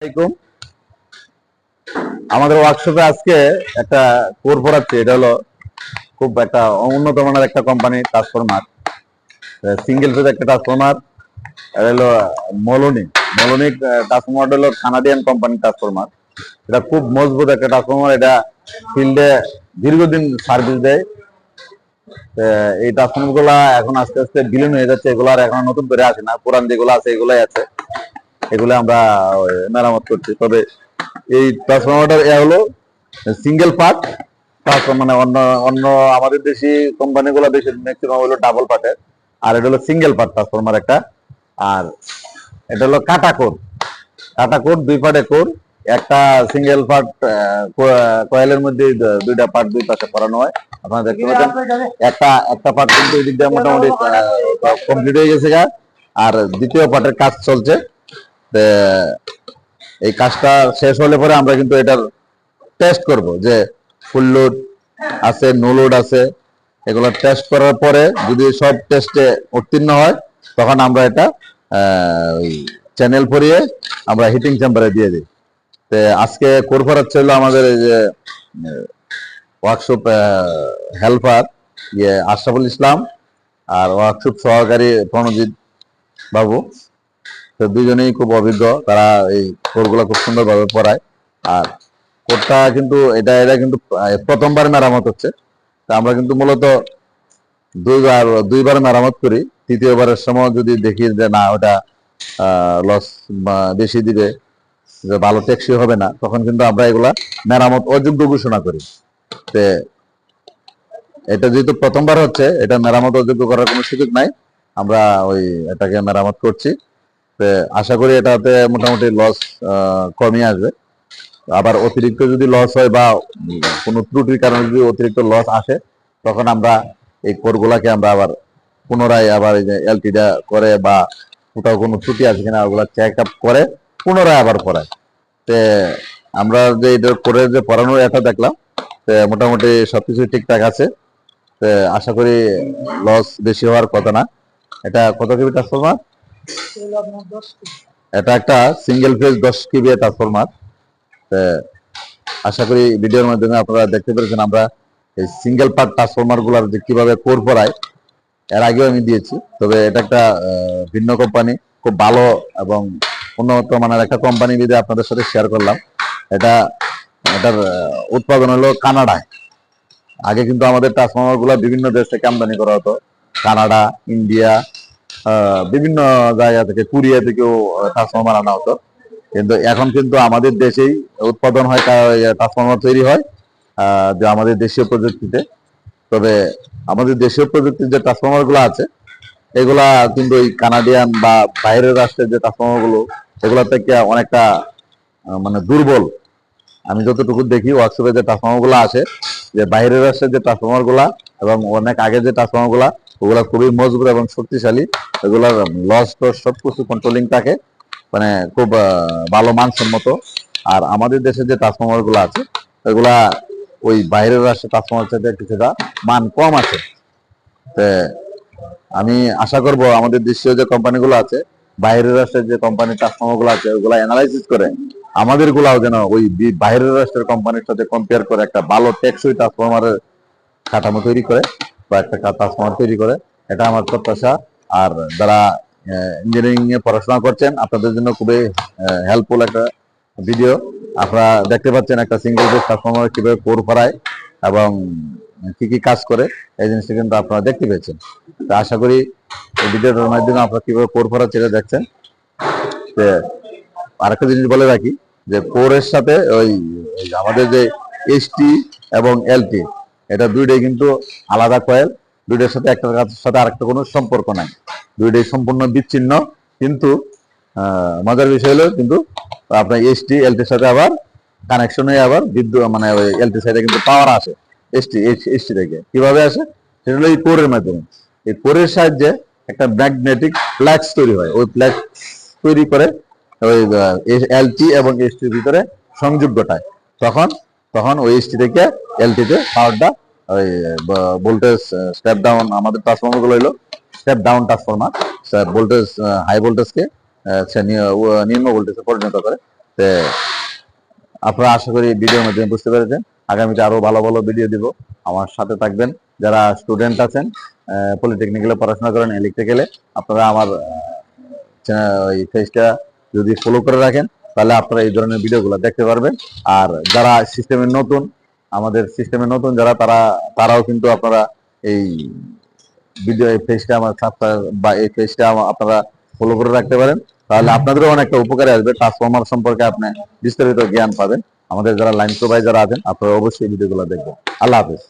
আসসালামাইকুম। আমাদের ওয়ার্কশপে আজকে একটা কোর পড়াচ্ছি। এটা হলো খুব একটা উন্নত মানের একটা কোম্পানি ট্রান্সফরমার, সিঙ্গেল ফেজ একটা ট্রান্সফরমার। এটা হলো মলোনি মলোনিক ট্রান্সফরমার, হলো কানাডিয়ান কোম্পানি ট্রান্সফরমার। এটা খুব মজবুত একটা ট্রান্সফরমার। এটা ফিল্ডে দীর্ঘদিন সার্ভিস দেয়। এই ট্রান্সফরমার গুলা এখন আস্তে আস্তে বিলীন হয়ে যাচ্ছে। এগুলো আর এখন নতুন করে আসে না, পুরান যেগুলো আছে এগুলাই আছে। এগুলো আমরা মেরামত করছি। তবে এই ট্রান্সফরমারটার হলো সিঙ্গেল পার্ট ট্রান্সফরমার, মানে অন্য অন্য আমাদের দেশি কোম্পানিগুলো দেশের ম্যাক্সিমাম হলো ডাবল পার্টের, আর এটা হলো সিঙ্গেল পার্ট ট্রান্সফরমার একটা। আর এটা হলো কাটা কোর, দুই পার্টে কোর। একটা সিঙ্গেল পার্ট কয়েলের মধ্যে দুইটা পার্ট দুই পাশে করানো হয়। আপনারা দেখতে পাচ্ছেন একটা একটা পার্ট কিন্তু এই দিক দিয়ে মোটামুটি কমপ্লিট হয়ে গেছে গা। আর দ্বিতীয় পার্টের কাজ চলছে। এই কাজটা শেষ হলে পরে আমরা কিন্তু এটার টেস্ট করব যে ফুল লোড আছে, নো লোড আছে। এগুলো টেস্ট করার পরে যদি সব টেস্টে উত্তীর্ণ হয়, তখন আমরা এটা চ্যানেল পরিয়ে আমরা হিটিং চেম্বারে দিয়ে দিই। আজকে কোর করাচ্ছে হলো আমাদের এই যে ওয়ার্কশপ হেল্পার আশরাফুল ইসলাম, আর ওয়ার্কশপ সহকারী প্রণজিৎ বাবু। তো দুজনেই খুব অভিজ্ঞ, তারা এই কোরগুলো খুব সুন্দরভাবে পড়ায়। আর কোরটা কিন্তু এটা কিন্তু প্রথমবার মেরামত হচ্ছে। তা আমরা কিন্তু মূলত দুইবার মেরামত করি। তৃতীয়বারের সময় যদি দেখি যে না, ওটা লস বেশি দিবে, যে ভালো টেকসই হবে না, তখন কিন্তু আমরা এগুলা মেরামত অযোগ্য ঘোষণা করি। তে এটা যেহেতু প্রথমবার হচ্ছে, এটা মেরামত অযোগ্য করার কোনো সুযোগ নাই। আমরা এটাকে মেরামত করছি। আশা করি এটাতে মোটামুটি লস কমই আসবে। আবার অতিরিক্ত যদি লস হয় বা কোনো ত্রুটির কারণে যদি অতিরিক্ত লস আসে, তখন আমরা এই কোরগুলাকে আমরা আবার পুনরায় আবার এই যে এলটিটা করে বা কোথাও কোনো ত্রুটি আছে কিনা ওগুলা চেক আপ করে পুনরায় আবার পড়াই। আমরা যে এটা করে যে পড়ানোর এটা দেখলাম, মোটামুটি সবকিছু ঠিকঠাক আছে। আশা করি লস বেশি হওয়ার কথা না। এটা কত কেবি ট্রান্সফরমার? এটা একটা সিঙ্গেল ফেজ 10 কেবি ট্রান্সফরমার। আশা করি ভিডিওর মাধ্যমে আপনারা দেখতে পেরেছেন আমরা এই সিঙ্গেল পার্ট ট্রান্সফরমার গুলার যে কিভাবে কোর পড়ায়, এর আগেও আমি দিয়েছি। তবে এটা একটা ভিন্ন কোম্পানি, খুব ভালো এবং উন্নত মানের একটা কোম্পানি বিধে আপনাদের সাথে শেয়ার করলাম। এটার উৎপাদন হলো কানাডায়। আগে কিন্তু আমাদের ট্রান্সফরমার গুলা বিভিন্ন দেশ থেকে আমদানি করা হতো, কানাডা, ইন্ডিয়া, বিভিন্ন জায়গা থেকে, কোরিয়া থেকেও ট্রান্সফরমার আনা হতো। কিন্তু এখন কিন্তু আমাদের দেশেই উৎপাদন হয়, ট্রান্সফরমার তৈরি হয় যে আমাদের দেশীয় প্রযুক্তিতে। তবে আমাদের দেশীয় প্রযুক্তির যে ট্রান্সফরমার গুলো আছে, এগুলা কিন্তু ওই কানাডিয়ান বা বাইরের রাষ্ট্রের যে ট্রান্সফরমার গুলো, এগুলা থেকে অনেকটা মানে দুর্বল। আমি যতটুকু দেখি ওয়ার্কশপে যে ট্রান্সফরমার গুলো আসে, যে বাইরের রাষ্ট্রের যে ট্রান্সফরমার গুলা এবং অনেক আগে যে ট্রান্সফরমার গুলা, ওগুলা খুবই মজবুত এবং শক্তিশালী। এগুলার লস টস সবকিছু কন্ট্রোলিং থাকে, মানে খুব ভালো মানসম্মত। আর আমাদের দেশে যে ট্রান্সফরমার গুলো আছে, এগুলা ওই বাইরের রাষ্ট্রের ট্রান্সফরমার চাইতে কিছুটা মান কম আছে। আমি আশা করব আমাদের দেশীয় যে কোম্পানিগুলো আছে, বাইরের রাষ্ট্রের যে কোম্পানির ট্রান্সফরমার গুলো আছে, ওগুলা অ্যানালাইসিস করে আমাদের গুলাও যেন ওই বাইরের রাষ্ট্রের কোম্পানির সাথে কম্পেয়ার করে একটা ভালো টেকসই ট্রান্সফরমারের কাঠামো তৈরি করে বা একটা ট্রান্সফরমার তৈরি করে, এটা আমার প্রত্যাশা। আর যারা ইঞ্জিনিয়ারিং নিয়ে পড়াশোনা করছেন, আপনাদের জন্য খুবই হেল্পফুল একটা ভিডিও। আপনারা দেখতে পাচ্ছেন একটা সিঙ্গেল ফেজ ট্রান্সফরমার কিভাবে কোর করায় এবং কি কি কাজ করে, এই জিনিসটা কিন্তু আপনারা দেখতে পেয়েছেন। তো আশা করি এই ভিডিওটার মাধ্যমে আপনারা কিভাবে কোর করার সেটা দেখছেন। আরেকটা জিনিস বলে রাখি যে কোরের সাথে ওই আমাদের যে এসটি এবং এলটি, এটা দুইটাই কিন্তু আলাদা কয়েল। দুইটার সাথে একটার সাথে আরেকটা কোনো সম্পর্ক নাই, দুইটাই সম্পূর্ণ বিচ্ছিন্ন। কিন্তু মজার বিষয় হলো কিন্তু আপনার এসটি এলটির সাথে আবার কানেকশন হয়ে আবার বিদ্যুৎ, মানে ওই এলটি সাইডে কিন্তু পাওয়ার আসে এসটি থেকে। কিভাবে আসে? সেটা হলো এই কোরের মাধ্যমে। এই কোরের সাহায্যে একটা ম্যাগনেটিক ফ্ল্যাক্স তৈরি হয়, ওই ফ্ল্যাক্স তৈরি করে ওই এলটি এবং এসটির ভিতরে সংযোগ ঘটায়। তখন তখন ওই এসটি থেকে এলটিতে পাওয়ারটা ওই ভোল্টেজ স্টেপ ডাউন, আমাদের ট্রান্সফরমার গুলো হলো step down transformer, voltage high ভোল্টেজকে নিম্ন ভোল্টেজে পরিণত করে। তে আপনারা আশা করি ভিডিওর মাধ্যমে বুঝতে পেরেছেন। আগামীতে আরো ভালো ভালো ভিডিও দিব, আমার সাথে থাকবেন। যারা স্টুডেন্ট আছেন, পলিটেকনিক্যালে পড়াশোনা করেন, ইলেকট্রিক্যালে, আপনারা আমার এই পেজটা যদি ফলো করে রাখেন তাহলে আপনারা এই ধরনের ভিডিওগুলো দেখতে পারবেন। আর যারা সিস্টেমে নতুন, আমাদের সিস্টেমে নতুন যারা, তারাও কিন্তু আপনারা এই ভিডিও এই পেজটা আমার বা এই পেজটা আপনারা ফলো করে রাখতে পারেন, তাহলে আপনাদেরও অনেকটা উপকারে আসবে। ট্রান্সফরমার সম্পর্কে আপনি বিস্তারিত জ্ঞান পাবেন। আমাদের যারা লাইন প্রোভাইডার আছেন, আপনারা অবশ্যই ভিডিওগুলো দেখবেন। আল্লাহ হাফেজ।